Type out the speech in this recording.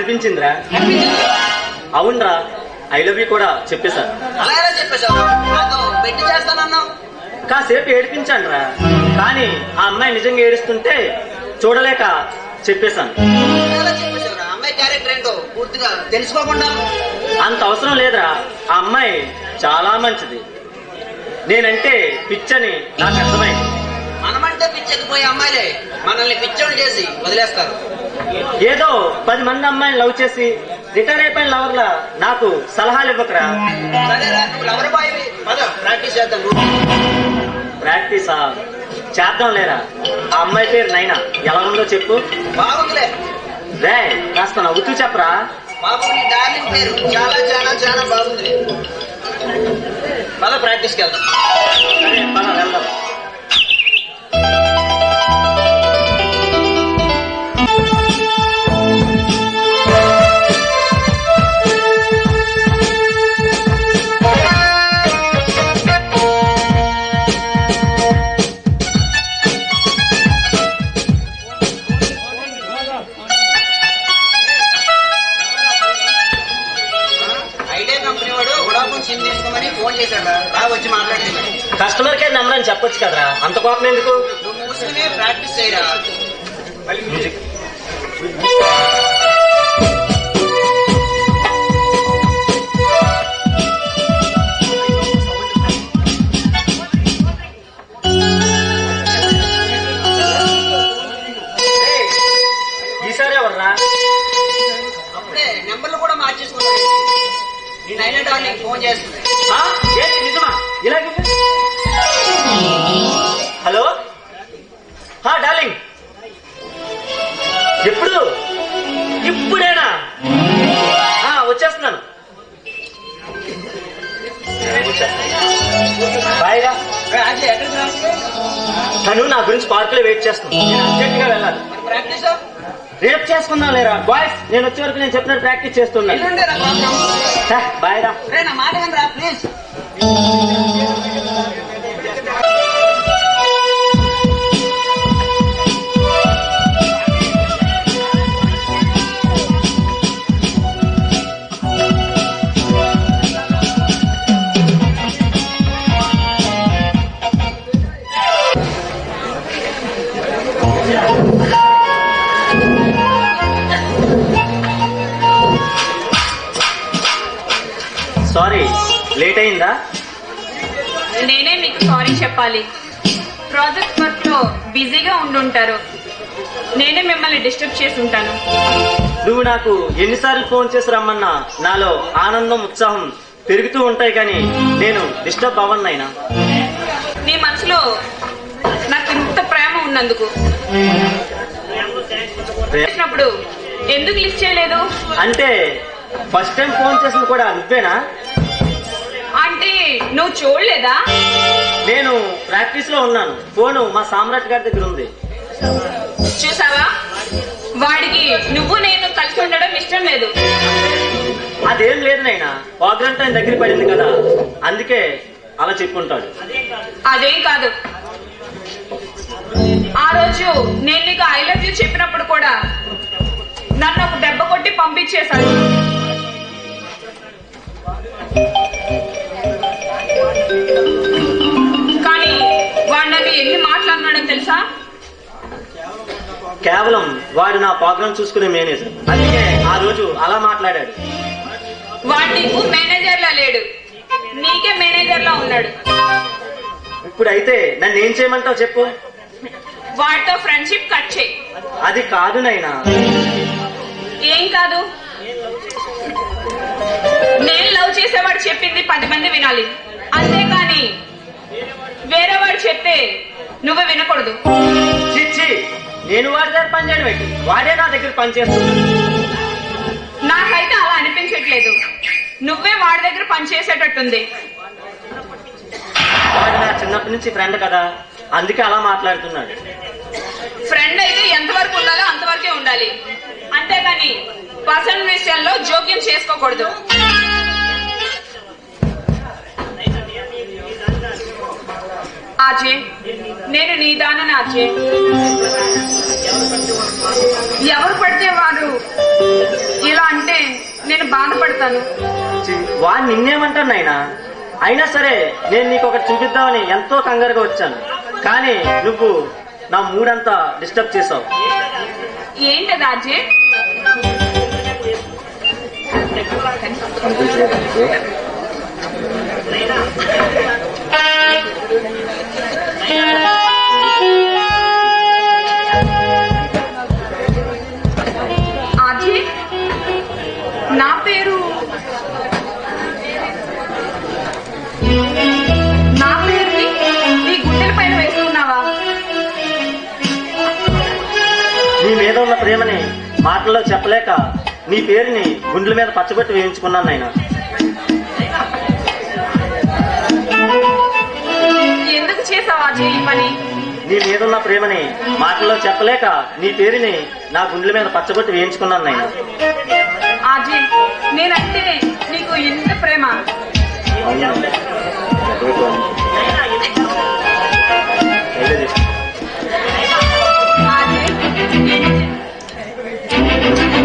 అనిపించిందిరా. అవునరా, I love you కూడా చెప్పేశారు. కాసేపు ఏడిపించాను రా, కానీ ఆ అమ్మాయి నిజంగా ఏడుస్తుంటే చూడలేక చెప్పేశాను. తెలుసుకోకుండా అంత అవసరం లేదురా, ఆ అమ్మాయి చాలా మంచిది. నేనంటే పిచ్చని నాకు అర్థమైంది. మనమంటే పిచ్చెక్కిపోయే అమ్మాయిలే మనల్ని పిచ్చోడు చేసి వదిలేస్తారు. ఏదో 10 మంది అమ్మాయిని లవ్ చేసి రిటైర్ అయిపోయిన లవర్లా నాకు సలహాలు ఇవ్వకరా. లవర్ బాయ్ ప్రాక్టీస్ చేద్దాం. ప్రాక్టీసా చేద్దాం లేరా. ఆ అమ్మాయి పేరు నైనా, ఎలా ఉందో చెప్పు. బాగుందిలే రే, కాస్త నవ్వుతూ చెప్పరా. బాబు నీ డార్లింగ్ పేరు చాలా చాలా చాలా బాగుంది. ప్రాక్టీస్కి వెళ్దాం. సరే పద వెళ్దాం. వచ్చి మాట్లాడుతున్నా. కస్టమర్ కేర్ నెంబర్ అని చెప్పొచ్చు కదరా, అంత కోపం ఎందుకు? నువ్వు మూసుకునే ప్రాక్టీస్ చేయరా. ఈసారి ఎవర్రా? అప్పుడే నెంబర్లు కూడా మార్చేసుకున్నాను. నేను అయిన డార్లింగ్ ఫోన్ చేస్తుంది. నిజమా? ఇలాగే. హలో, డార్లింగ్, ఎప్పుడు? ఇప్పుడేనా? వచ్చేస్తున్నాను. బాయ్గా. తను నా గురించి పార్కులో వెయిట్ చేస్తుంది. అర్జెంట్ గా వెళ్ళాలి. రేపు చేసుకుందాం లేరా బాయ్స్. నేను వచ్చే వరకు నేను చెప్పినట్టు ప్రాక్టీస్ చేస్తున్నాను. బాయ్ రా. ప్లీజ్. సారీ, లేట్ అయిందా? నేనే మీకు సారీ చెప్పాలి. ప్రాజెక్ట్ వర్క్ లో బిజీగా ఉండుంటారు. నేనే మిమ్మల్ని డిస్టర్బ్ చేసి ఉంటాను. నువ్వు నాకు ఎన్నిసార్లు ఫోన్ చేసి రమ్మన్నా నాలో ఆనందం ఉత్సాహం పెరుగుతూ ఉంటాయి, కానీ నేను డిస్టర్బ్ అవ్వనైనా. నీ మనసులో నాకు ఇంత ప్రేమ ఉన్నందుకు చేసినప్పుడు ఎందుకు లిఫ్ట్ చేయలేదు? అంటే ఫస్ట్ టైం ఫోన్ చేసింది కూడా నువ్వేనా? అంటే నువ్వు చూడలేదా? నేను ప్రాక్టీస్ లో ఉన్నాను. ఫోను మా సామ్రాట్ గారి దగ్గర ఉంది. చూసావా, వాడికి నువ్వు నేను కలిసి ఉండడం ఇష్టం లేదు. అదేం లేదు నైనా, ప్రోగ్రామ్ టైం దగ్గర పడింది కదా, అందుకే అలా చెప్పుకుంటాడు. అదేం కాదు. ఆ రోజు నేను నీకు ఐ లవ్ యూ చెప్పినప్పుడు కూడా నన్ను ఒక దెబ్బ కొట్టి పంపించేశాడు. కానీ వాడు నన్ను ఎన్ని మాట్లాడినాడో తెలుసా? కేవలం వాడు నా ప్రోగ్రామ్ చూసుకునే మేనేజర్, అందుకే ఆ రోజు అలా మాట్లాడాడు. వాడు నీకు మేనేజర్ లా లేడు, నీకే మేనేజర్ లా ఉన్నాడు. ఇప్పుడైతే నన్ను ఏం చేయమంటావు చెప్పు? వాడితో ఫ్రెండ్షిప్ కట్ చేయి. అది కాదు నైనా. ఏం కాదు? నేను లవ్ చేసేవాడు చెప్పింది 10 మంది వినాలి, అంతేకాని వేరే వాడు చెప్తే నువ్వు వినకూడదు. చిచ్చి, నేను వాడి దగ్గర పని చేయడం ఏంటి? వాడే నా దగ్గర పని చేస్తున్నాడు. నాకైతే అలా అనిపించట్లేదు. నువ్వే వాడి దగ్గర పని చేసేటట్టుంది. వాడు నా చిన్నప్పటి నుంచి ఫ్రెండ్ కదా, అందుకే అలా మాట్లాడుతున్నాడు. ఫ్రెండ్ అయితే ఎంతవరకు ఉండాలో అంతవరకే ఉండాలి, అంతేగాని పర్సనల్ విషయాల్లో జోక్యం చేసుకోకూడదు. అజయ్, నేను నీ దానని అజయ్. ఎవరు పడితే వారు ఇలా అంటే నేను బాధపడతాను. వాడు నిన్నేమంటాను నాయనా? అయినా సరే నేను నీకు ఒకటి చూపిద్దామని ఎంతో కంగారుగా వచ్చాను, కానీ నువ్వు నా మూడంతా డిస్టర్బ్ చేసావు. ఏంటది అజయ్? అజయ్, నా పేరుని నీ గుండెల పైన వేసుకున్నావా? నీ మీద ఉన్న ప్రేమని మాటల్లో చెప్పలేక నీ పేరుని గుండెల మీద పచ్చబొట్టు వేయించుకున్నాను నాయనా. ఎందుకు చేసావు అజయ్ ఈ పని? నీ మీదున్న ప్రేమని మాటల్లో చెప్పలేక నీ పేరుని నా గుండెల మీద పచ్చబొట్టు వేయించుకున్నాను నాయనా. అజయ్, నేనంటే నీకు ఎంత ప్రేమ! అవును.